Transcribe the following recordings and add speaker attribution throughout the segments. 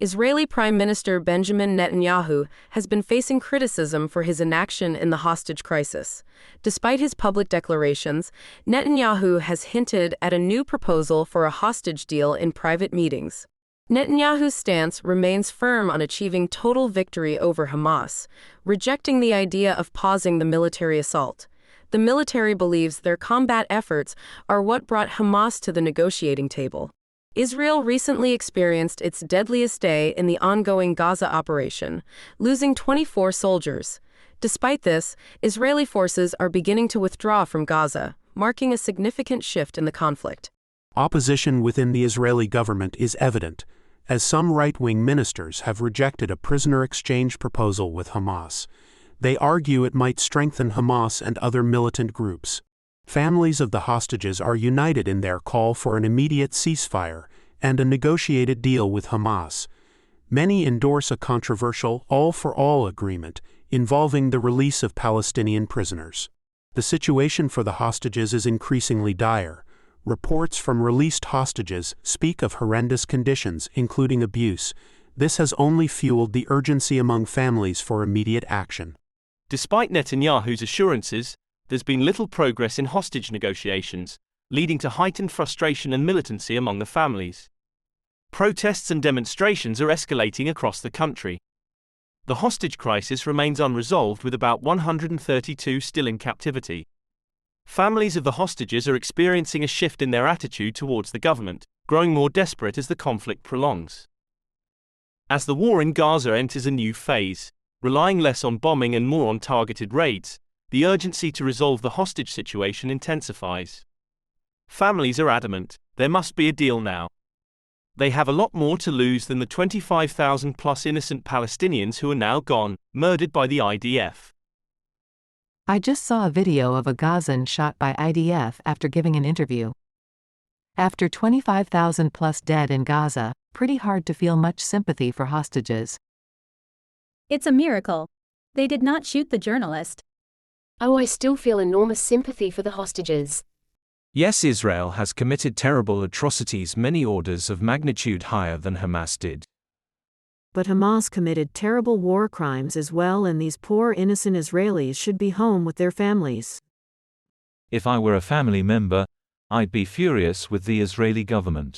Speaker 1: Israeli Prime Minister Benjamin Netanyahu has been facing criticism for his inaction in the hostage crisis. Despite his public declarations, Netanyahu has hinted at a new proposal for a hostage deal in private meetings. Netanyahu's stance remains firm on achieving total victory over Hamas, rejecting the idea of pausing the military assault. The military believes their combat efforts are what brought Hamas to the negotiating table. Israel recently experienced its deadliest day in the ongoing Gaza operation, losing 24 soldiers. Despite this, Israeli forces are beginning to withdraw from Gaza, marking a significant shift in the conflict.
Speaker 2: Opposition within the Israeli government is evident, as some right-wing ministers have rejected a prisoner exchange proposal with Hamas. They argue it might strengthen Hamas and other militant groups. Families of the hostages are united in their call for an immediate ceasefire and a negotiated deal with Hamas. Many endorse a controversial all-for-all agreement involving the release of Palestinian prisoners. The situation for the hostages is increasingly dire. Reports from released hostages speak of horrendous conditions, including abuse. This has only fueled the urgency among families for immediate action.
Speaker 3: Despite Netanyahu's assurances, there's been little progress in hostage negotiations, leading to heightened frustration and militancy among the families. Protests and demonstrations are escalating across the country. The hostage crisis remains unresolved, with about 132 still in captivity. Families of the hostages are experiencing a shift in their attitude towards the government, growing more desperate as the conflict prolongs. As the war in Gaza enters a new phase, relying less on bombing and more on targeted raids, the urgency to resolve the hostage situation intensifies. Families are adamant, there must be a deal now. They have a lot more to lose than the 25,000-plus innocent Palestinians who are now gone, murdered by the IDF.
Speaker 4: I just saw a video of a Gazan shot by IDF after giving an interview. After 25,000-plus dead in Gaza, pretty hard to feel much sympathy for hostages.
Speaker 5: It's a miracle. They did not shoot the journalist.
Speaker 6: Oh, I still feel enormous sympathy for the hostages.
Speaker 7: Yes, Israel has committed terrible atrocities many orders of magnitude higher than Hamas did.
Speaker 8: But Hamas committed terrible war crimes as well, and these poor innocent Israelis should be home with their families.
Speaker 9: If I were a family member, I'd be furious with the Israeli government.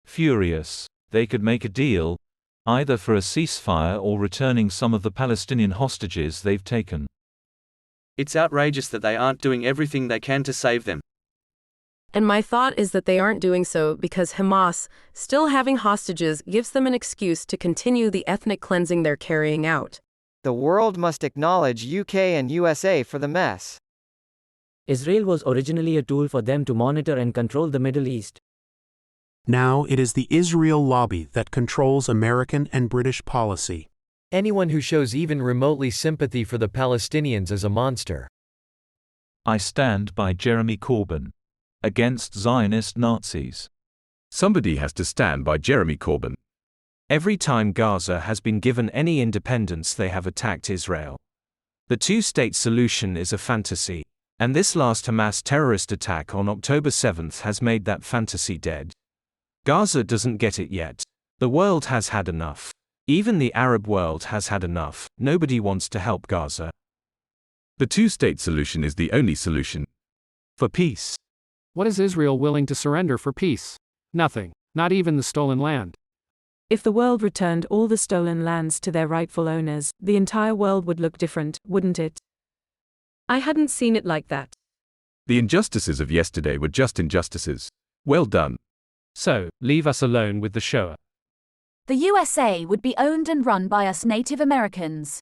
Speaker 9: Furious. They could make a deal, either for a ceasefire or returning some of the Palestinian hostages they've taken.
Speaker 10: It's outrageous that they aren't doing everything they can to save them.
Speaker 1: And my thought is that they aren't doing so because Hamas, still having hostages, gives them an excuse to continue the ethnic cleansing they're carrying out.
Speaker 11: The world must acknowledge UK and USA for the mess.
Speaker 12: Israel was originally a tool for them to monitor and control the Middle East.
Speaker 2: Now it is the Israel lobby that controls American and British policy.
Speaker 13: Anyone who shows even remotely sympathy for the Palestinians is a monster.
Speaker 9: I stand by Jeremy Corbyn. Against Zionist Nazis.
Speaker 14: Somebody has to stand by Jeremy Corbyn.
Speaker 7: Every time Gaza has been given any independence, they have attacked Israel. The two-state solution is a fantasy, and this last Hamas terrorist attack on October 7th has made that fantasy dead. Gaza doesn't get it yet. The world has had enough. Even the Arab world has had enough. Nobody wants to help Gaza.
Speaker 14: The two-state solution is the only solution.
Speaker 7: For peace.
Speaker 15: What is Israel willing to surrender for peace? Nothing, not even the stolen land.
Speaker 8: If the world returned all the stolen lands to their rightful owners, the entire world would look different, wouldn't it?
Speaker 1: I hadn't seen it like that.
Speaker 14: The injustices of yesterday were just injustices. Well done.
Speaker 15: So, leave us alone with the Shoah.
Speaker 16: The USA would be owned and run by us Native Americans.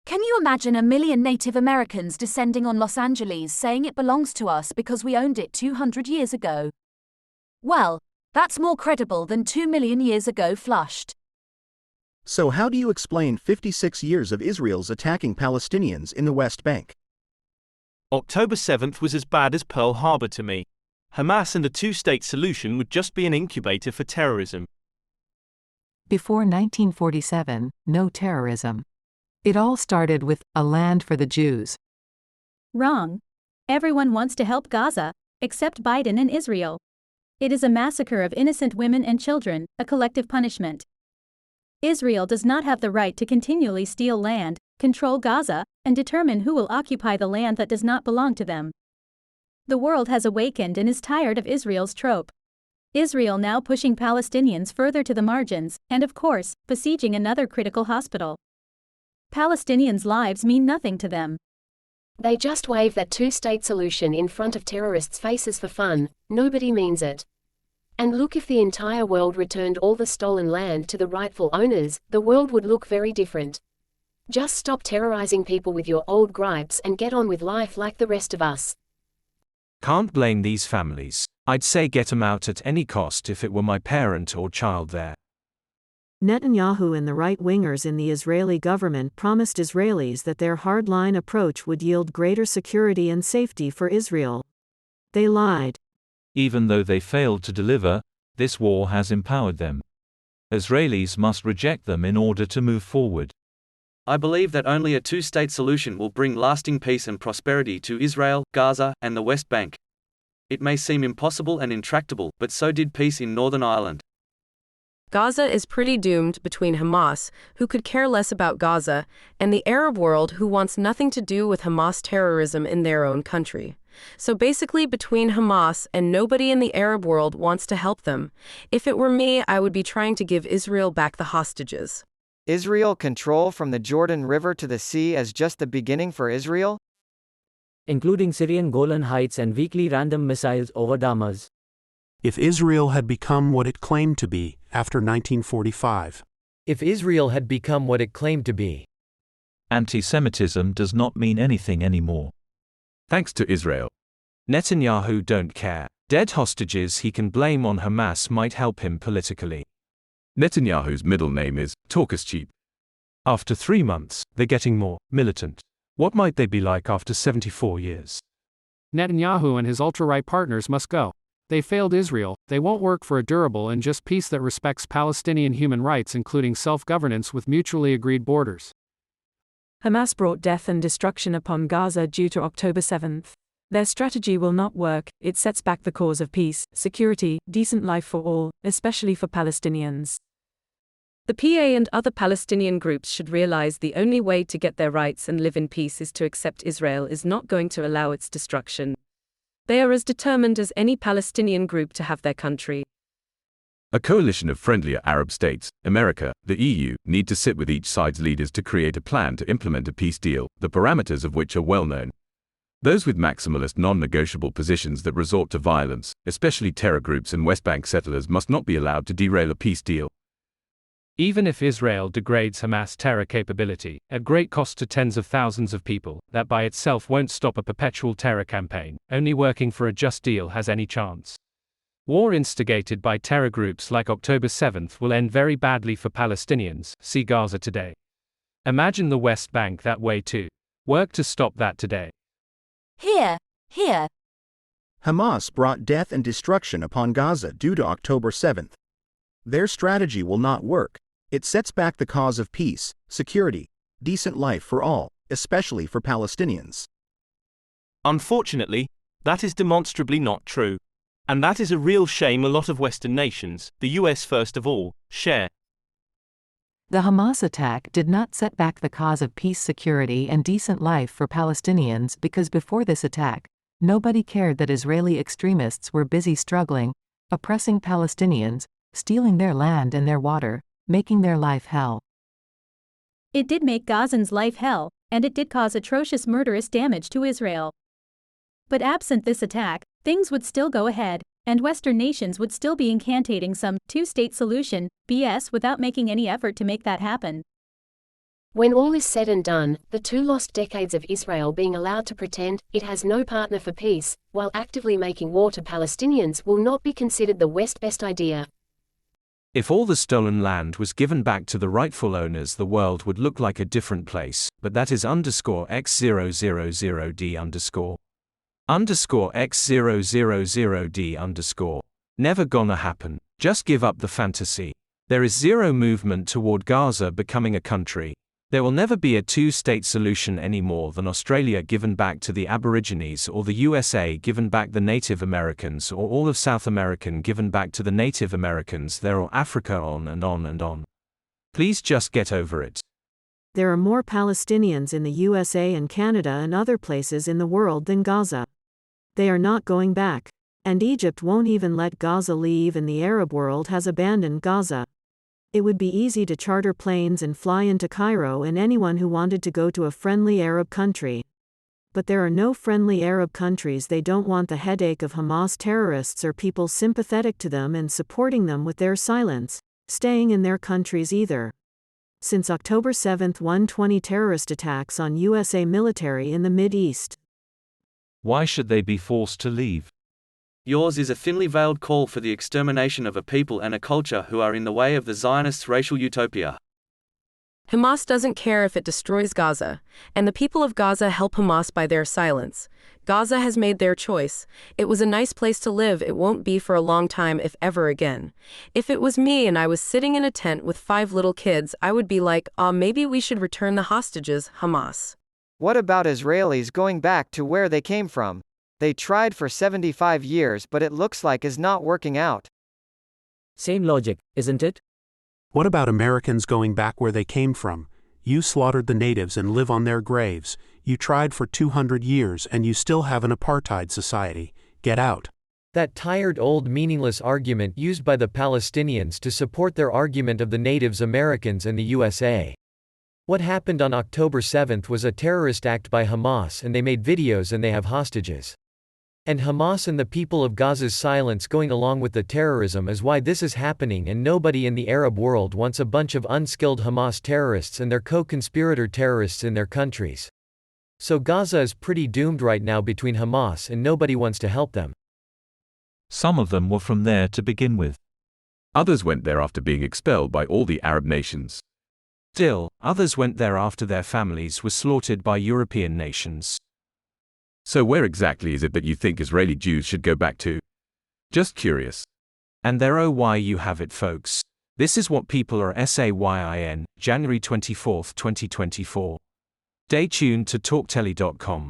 Speaker 16: Can you imagine 1 million Native Americans descending on Los Angeles saying it belongs to us because we owned it 200 years ago? Well, that's more credible than 2 million years ago flushed.
Speaker 17: So how do you explain 56 years of Israel's attacking Palestinians in the West Bank?
Speaker 3: October 7th was as bad as Pearl Harbor to me. Hamas and the two-state solution would just be an incubator for terrorism.
Speaker 4: Before 1947, no terrorism. It all started with a land for the Jews.
Speaker 5: Wrong. Everyone wants to help Gaza, except Biden and Israel. It is a massacre of innocent women and children, a collective punishment. Israel does not have the right to continually steal land, control Gaza, and determine who will occupy the land that does not belong to them. The world has awakened and is tired of Israel's trope. Israel now pushing Palestinians further to the margins, and of course, besieging another critical hospital. Palestinians' lives mean nothing to them.
Speaker 6: They just wave that two-state solution in front of terrorists' faces for fun. Nobody means it. And look, if the entire world returned all the stolen land to the rightful owners, the world would look very different. Just stop terrorizing people with your old gripes and get on with life like the rest of us.
Speaker 7: Can't blame these families. I'd say get 'em out at any cost if it were my parent or child there.
Speaker 8: Netanyahu and the right-wingers in the Israeli government promised Israelis that their hardline approach would yield greater security and safety for Israel. They lied.
Speaker 9: Even though they failed to deliver, this war has empowered them. Israelis must reject them in order to move forward.
Speaker 10: I believe that only a two-state solution will bring lasting peace and prosperity to Israel, Gaza, and the West Bank. It may seem impossible and intractable, but so did peace in Northern Ireland.
Speaker 1: Gaza is pretty doomed between Hamas, who could care less about Gaza, and the Arab world, who wants nothing to do with Hamas terrorism in their own country. So basically between Hamas and nobody in the Arab world wants to help them. If it were me, I would be trying to give Israel back the hostages.
Speaker 11: Israel control from the Jordan River to the sea as just the beginning for Israel?
Speaker 12: Including Syrian Golan Heights and weekly random missiles over Damas.
Speaker 2: If Israel had become what it claimed to be after 1945.
Speaker 13: If Israel had become what it claimed to be.
Speaker 9: Anti-Semitism does not mean anything anymore.
Speaker 14: Thanks to Israel.
Speaker 7: Netanyahu don't care. Dead hostages he can blame on Hamas might help him politically.
Speaker 14: Netanyahu's middle name is Talk is Cheap.
Speaker 15: After 3 months, they're getting more militant. What might they be like after 74 years? Netanyahu and his ultra-right partners must go. They failed Israel. They won't work for a durable and just peace that respects Palestinian human rights, including self-governance with mutually agreed borders.
Speaker 18: Hamas brought death and destruction upon Gaza due to October 7th. Their strategy will not work. It sets back the cause of peace, security, decent life for all, especially for Palestinians.
Speaker 1: The PA and other Palestinian groups should realize the only way to get their rights and live in peace is to accept Israel is not going to allow its destruction. They are as determined as any Palestinian group to have their country.
Speaker 14: A coalition of friendlier Arab states, America, the EU, need to sit with each side's leaders to create a plan to implement a peace deal, the parameters of which are well known. Those with maximalist non-negotiable positions that resort to violence, especially terror groups and West Bank settlers, must not be allowed to derail a peace deal.
Speaker 15: Even if Israel degrades Hamas terror capability, at great cost to tens of thousands of people, that by itself won't stop a perpetual terror campaign. Only working for a just deal has any chance. War instigated by terror groups like October 7th will end very badly for Palestinians. See Gaza today. Imagine the West Bank that way too. Work to stop that today.
Speaker 16: Here.
Speaker 17: Hamas brought death and destruction upon Gaza due to October 7th. Their strategy will not work. It sets back the cause of peace, security, decent life for all, especially for Palestinians.
Speaker 3: Unfortunately, that is demonstrably not true. And that is a real shame a lot of Western nations, the US first of all, share.
Speaker 4: The Hamas attack did not set back the cause of peace, security, and decent life for Palestinians because before this attack, nobody cared that Israeli extremists were busy struggling, oppressing Palestinians, stealing their land and their water, making their life hell.
Speaker 5: It did make Gazans' life hell, and it did cause atrocious murderous damage to Israel. But absent this attack, things would still go ahead, and Western nations would still be incantating some two-state solution BS without making any effort to make that happen.
Speaker 6: When all is said and done, the 2 lost decades of Israel being allowed to pretend it has no partner for peace, while actively making war to Palestinians, will not be considered the West's best idea.
Speaker 7: If all the stolen land was given back to the rightful owners, the world would look like a different place, but that is _x000d_. _x000d_. Never gonna happen. Just give up the fantasy. There is zero movement toward Gaza becoming a country. There will never be a two-state solution any more than Australia given back to the Aborigines or the USA given back the Native Americans or all of South American given back to the Native Americans there or Africa on and on and on. Please just get over it.
Speaker 8: There are more Palestinians in the USA and Canada and other places in the world than Gaza. They are not going back. And Egypt won't even let Gaza leave, and the Arab world has abandoned Gaza. It would be easy to charter planes and fly into Cairo and anyone who wanted to go to a friendly Arab country. But there are no friendly Arab countries. They don't want the headache of Hamas terrorists or people sympathetic to them and supporting them with their silence, staying in their countries either. Since October 7, 120 terrorist attacks on USA military in the Mid-East.
Speaker 9: Why should they be forced to leave?
Speaker 10: Yours is a thinly veiled call for the extermination of a people and a culture who are in the way of the Zionists' racial utopia.
Speaker 1: Hamas doesn't care if it destroys Gaza, and the people of Gaza help Hamas by their silence. Gaza has made their choice. It was a nice place to live. It won't be for a long time, if ever again. If it was me and I was sitting in a tent with 5 little kids, I would be like, maybe we should return the hostages, Hamas.
Speaker 11: What about Israelis going back to where they came from? They tried for 75 years, but it looks like is not working out.
Speaker 12: Same logic, isn't it?
Speaker 2: What about Americans going back where they came from? You slaughtered the natives and live on their graves. You tried for 200 years and you still have an apartheid society. Get out.
Speaker 13: That tired old meaningless argument used by the Palestinians to support their argument of the natives Americans and the USA. What happened on October 7 was a terrorist act by Hamas, and they made videos and they have hostages. And Hamas and the people of Gaza's silence going along with the terrorism is why this is happening, and nobody in the Arab world wants a bunch of unskilled Hamas terrorists and their co-conspirator terrorists in their countries. So Gaza is pretty doomed right now between Hamas and nobody wants to help them.
Speaker 9: Some of them were from there to begin with.
Speaker 14: Others went there after being expelled by all the Arab nations.
Speaker 7: Still, others went there after their families were slaughtered by European nations.
Speaker 14: So where exactly is it that you think Israeli Jews should go back to? Just curious.
Speaker 7: And there why you have it, folks. This is what people are saying, January 24, 2024. Stay tuned to TalkTelly.com.